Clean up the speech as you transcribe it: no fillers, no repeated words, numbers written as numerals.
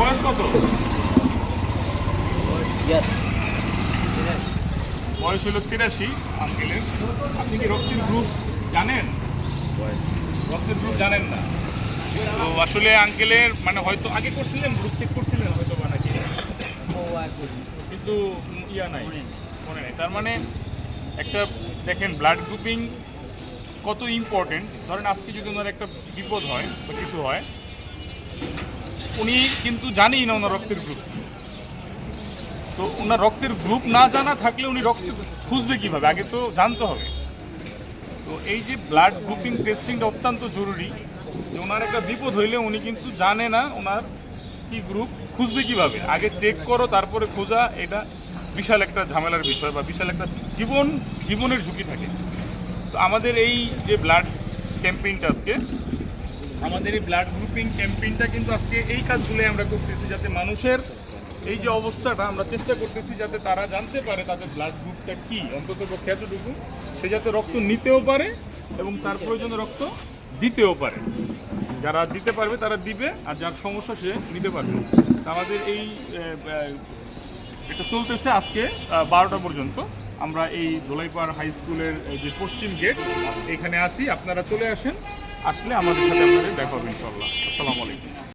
বয়স কত? বয়স হলো 83 আঙ্কেলের। আপনি কি রক্তের গ্রুপ জানেন? রক্তের গ্রুপ জানেন না? তো আসলে আঙ্কেলের মানে হয়তো আগে করছিলেন, গ্রুপ চেক করছিলেন হয়তো বা নাকি, কিন্তু ইয়া নাই, মনে নেই। তার মানে একটা দেখেন ব্লাড গ্রুপিং কত ইম্পর্টেন্ট। ধরেন আজকে যদি ওনার একটা বিপদ হয় বা কিছু হয়, উনি কিন্তু জানেই না ওনার রক্তের গ্রুপ। তো ওনার রক্তের গ্রুপ না জানা থাকলে উনি রক্ত খুঁজবে কীভাবে? আগে তো জানতে হবে। তো এই যে ব্লাড গ্রুপিং টেস্টিংটা অত্যন্ত জরুরি। যে ওনার একটা বিপদ হইলে উনি কিন্তু জানে না ওনার কি গ্রুপ, খুঁজবে কীভাবে। আগে চেক করো তারপরে খোঁজা, এটা বিশাল একটা ঝামেলার বিষয় বা বিশাল একটা জীবনের ঝুঁকি থাকে। তো আমাদের এই যে ব্লাড ক্যাম্পেইনটা আজকে, আমাদের এই ব্লাড গ্রুপিং ক্যাম্পেইনটা কিন্তু আজকে এই কাজগুলোই আমরা করতেছি, যাতে মানুষের এই যে অবস্থাটা আমরা চেষ্টা করতেছি যাতে তারা জানতে পারে তাদের ব্লাড গ্রুপটা কী, অন্তত পক্ষে এতটুকু সে যাতে রক্ত নিতেও পারে এবং তার প্রয়োজনে রক্ত দিতেও পারে। যারা দিতে পারবে তারা দিবে, আর যার সমস্যা সে নিতে পারবে। আমাদের এই এটা চলতেছে আজকে 12টা পর্যন্ত। আমরা এই দোলাইপাড় হাই স্কুলের যে পশ্চিম গেট এখানে আসি, আপনারা চলে আসেন। আসলে আমাদের সাথে আপনাদের দেখা হবে ইনশাআল্লাহ। আসসালামু আলাইকুম।